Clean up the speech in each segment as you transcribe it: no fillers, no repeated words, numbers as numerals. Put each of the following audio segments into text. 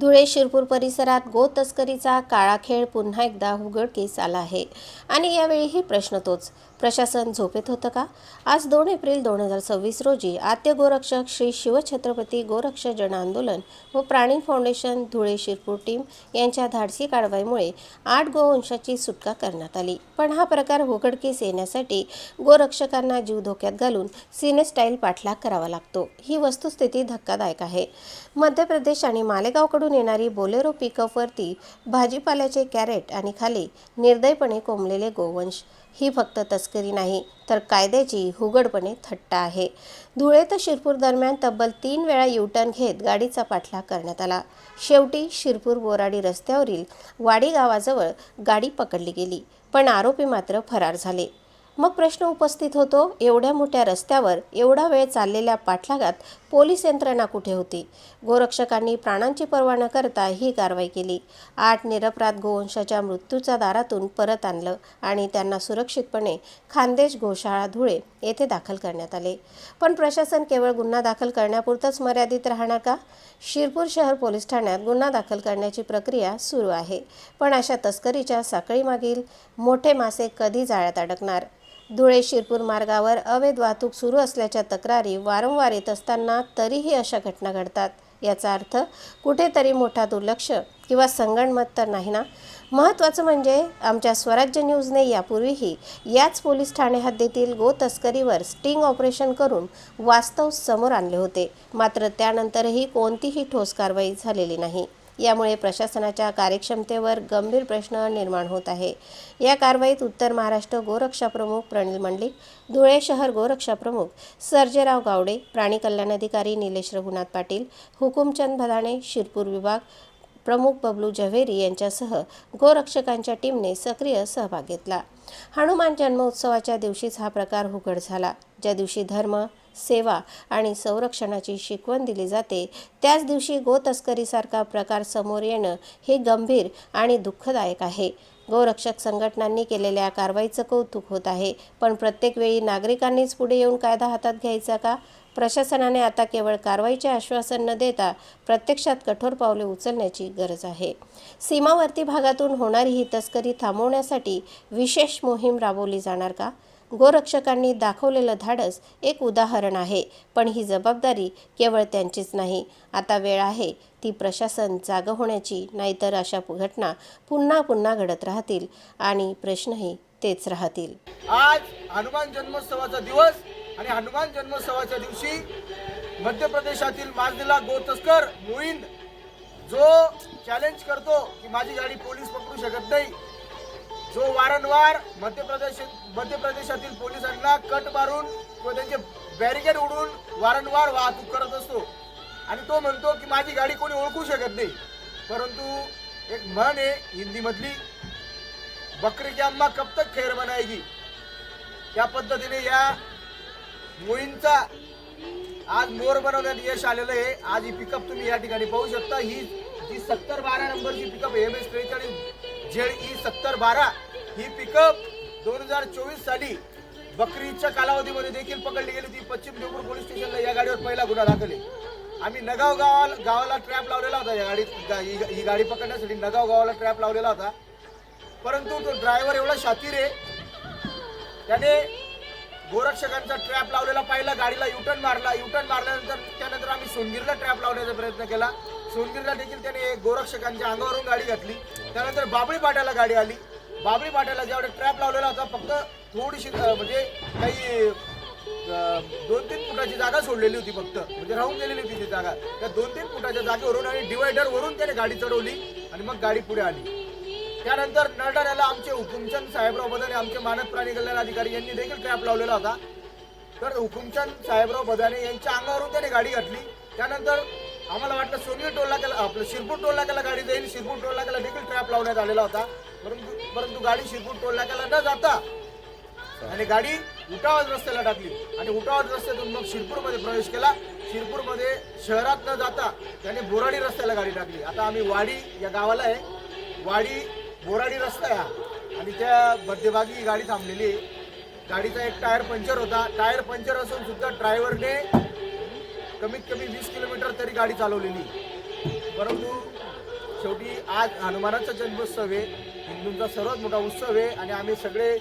धुळे शिरपूर परिसरात गो तस्करीचा काळा खेळ पुन्हा एकदा उघडकीस आला आहे आणि यावेळीही प्रश्न तोच, प्रशासन झोपेत होतं का? आज 2 एप्रिल 2026 रोजी आद्य गोरक्षक श्री शिवछत्रपती गोरक्षक जन आंदोलन व प्राणी फाउंडेशन धुळे शिरपूर टीम यांच्या धाडसी कारवाईमुळे 8 गोवंशाची सुटका करण्यात आली। पण हा प्रकार उघडकीस येण्यासाठी गोरक्षकांना जीव धोक्यात घालून सिनेस्टाईल पाठलाग करावा लागतो। ही वस्तुस्थिती धक्कादायक आहे। मध्य प्रदेश आणि मालेगावकडून येणारी बोलेरो पिकअपवरती भाजीपाल्याचे कॅरेट आणि खाली निर्दयपणे कोंबलेले गोवंश ही फक्त तस्करी नाही तर कायद्याची उघडपणे थट्टा आहे। धुळे ते शिरपूर दरम्यान तब्बल 3 वेळा युटर्न घेत गाडीचा पाठलाग करण्यात आला। शेवटी शिरपूर बोराडी रस्त्यावरील वाडी गावाजवळ गाडी पकडली गेली, पण आरोपी मात्र फरार झाले। मग प्रश्न उपस्थित होतो, एवढ्या मोठ्या रस्त्यावर एवढा वेळ चाललेल्या पाठलागात पोलीस यंत्रणा कुठे होती? गोरक्षकांनी प्राणांची पर्वा न करता ही कारवाई केली। 8 निरपराध गोवंशाच्या मृत्यूच्या दारातून परत आणलं आणि त्यांना सुरक्षितपणे खानदेश गोशाळा धुळे येथे दाखल करण्यात आले। पण प्रशासन केवळ गुन्हा दाखल करण्यापुरतंच मर्यादित राहणार का? शिरपूर शहर पोलीस ठाण्यात गुन्हा दाखल करण्याची प्रक्रिया सुरू आहे, पण अशा तस्करीच्या साखळीमागील मोठे मासे कधी जाळ्यात अडकणार? धुळे शिरपूर मार्गावर अवैध वाहतूक सुरू असल्याच्या तक्रारी वारंवार येत असताना तरीही अशा घटना घडतात। याचा अर्थ कुठेतरी मोठा दुर्लक्ष किंवा संगनमत तर नाही ना? महत्त्वाचं म्हणजे आमच्या स्वराज्य न्यूजने यापूर्वीही याच पोलीस ठाणे हद्दीतील गो तस्करीवर स्टिंग ऑपरेशन करून वास्तव समोर आणले होते, मात्र त्यानंतरही कोणतीही ठोस कारवाई झालेली नाही। यामुळे प्रशासनाच्या कार्यक्षमतेवर गंभीर प्रश्न निर्माण होत आहे। या कारवाईत उत्तर महाराष्ट्र गोरक्षा प्रमुख प्रणिल मंडलिक, धुळे शहर गोरक्षा प्रमुख सर्जेराव गावडे, प्राणी कल्याण अधिकारी निलेश रघुनाथ पाटील, हुकुमचंद भदाणे, शिरपूर विभाग प्रमुख बबलू झवेरी यांच्यासह गोरक्षकांच्या टीमने सक्रिय सहभाग घेतला। हनुमान जन्मोत्सवाच्या दिवशीच हा प्रकार उघड झाला। ज्या दिवशी धर्म, सेवा आणि संरक्षणाची शिकवण दिली जाते, त्याच दिवशी गो तस्करीसारखा प्रकार समोर येणं हे गंभीर आणि दुःखदायक आहे। गोरक्षक संघटनांनी केलेल्या कारवाईचं कौतुक होत आहे, पण प्रत्येक वेळी नागरिकांनीच पुढे येऊन कायदा हातात घ्यायचा का? प्रशासनाने आता केवळ कारवाईचे आश्वासन न देता प्रत्यक्षात कठोर पावले उचलण्याची गरज आहे। सीमावर्ती भागातून होणारी ही तस्करी थांबवण्यासाठी विशेष मोहीम राबवली जाणार का? गोरक्षकांनी दाखवलेलं धाडस एक उदाहरण आहे, पण ही जबाबदारी केवळ त्यांचीच नाही। आता वेळ आहे ती प्रशासन जागं होण्याची, नाहीतर अशा घटना पुन्हा पुन्हा घडत राहतील आणि प्रश्नही तेच राहतील। आज हनुमान जन्मोत्सवाचा दिवस आणि हनुमान जन्मोत्सवाच्या दिवशी मध्य प्रदेशातील माजलेला गो तस्कर मोहिंद जो चॅलेंज करतो की माझी गाडी पोलीस पकडू शकत नाही, जो वारंवार मध्य प्रदेशातील पोलिसांना कट मारून व त्यांचे बॅरिकेड उडवून वारंवार वाहतूक करत असतो आणि तो म्हणतो की माझी गाडी कोणी ओळखू शकत नाही। परंतु एक म्हण आहे हिंदी मधली, बकरी की अम्मा कब तक खैर बनाएगी, या पद्धतीने या मोहीमचा आज मोर बनवण्यात यश आलेलं आहे। आज ही पिकअप तुम्ही या ठिकाणी पाहू शकता। ही जी 7012 नंबरची पिकअप MS 43 ZE 7012 ही पिकअप 2024 साली बकरीच्या कालावधीमध्ये देखील पकडली गेली। ती पश्चिम देवपूर पोलीस स्टेशनला या गाडीवर पहिला गुन्हा दाखल आहे। आम्ही नगाव गावाला ट्रॅप लावलेला होता। या ही गाडी पकडण्यासाठी नगाव गावाला ट्रॅप लावलेला होता, परंतु तो ड्रायव्हर एवढा शातीर आहे, त्याने गोरक्षकांचा ट्रॅप लावलेला पाहिला, गाडीला युटर्न मारला। युटर्न मारल्यानंतर त्यानंतर आम्ही सोनगिरला ट्रॅप लावण्याचा प्रयत्न केला। सोनगिरला देखील त्याने गोरक्षकांच्या अंगावरून गाडी घातली। त्यानंतर बाबळी पाट्याला गाडी आली। बाबळी पाट्याला ज्यावेळी ट्रॅप लावलेला होता, फक्त थोडीशी म्हणजे काही 2-3 फुटाची जागा सोडलेली होती, फक्त म्हणजे राहून गेलेली होती ती जागा। त्या 2-3 फुटाच्या जागेवरून आणि डिवायडर वरून त्याने गाडी चढवली आणि मग गाडी पुढे आली। त्यानंतर नळदऱ्याला आमचे हुकुमचंद साहेबराव बदाने, आमचे मानद प्राणी कल्याण अधिकारी यांनी देखील ट्रॅप लावलेला होता। तर हुकुमचंद साहेबराव बदाने यांच्या अंगावरून त्याने गाडी घातली। त्यानंतर आम्हाला वाटलं सोनगी टोल नाक्याला, आपलं शिरपूर टोल नाक्याला गाडी जाईल, शिरपूर टोल नाक्याला देखील ट्रॅप लावण्यात आलेला होता। परंतु गाडी शिरपूर टोल नाक्याला न जाता आणि गाडी उठावत रस्त्याला टाकली आणि उठावत रस्त्यातून मग शिरपूरमध्ये प्रवेश केला। शिरपूरमध्ये शहरात न जाता त्याने बोराडी रस्त्याला गाडी टाकली। आता आम्ही वाडी या गावाला आहे, वाडी बोराडी रस्ता आहे आणि त्या मध्यभागी ही गाडी थांबलेली आहे। गाडीचा एक टायर पंक्चर होता। टायर पंक्चर असून सुद्धा ड्रायव्हरने कमीत कमी 20 किलोमीटर तरी गाडी चालवलेली, परंतु शेवटी आज हनुमानाचा जन्मोत्सव आहे, हिंदूंचा सर्वात मोठा उत्सव आहे आणि आम्ही सगळे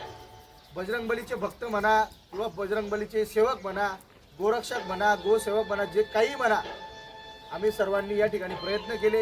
बजरंगबलीचे भक्त म्हणा किंवा बजरंगबलीचे सेवक म्हणा, गोरक्षक म्हणा, गोसेवक म्हणा, जे काही म्हणा, आम्ही सर्वांनी या ठिकाणी प्रयत्न केले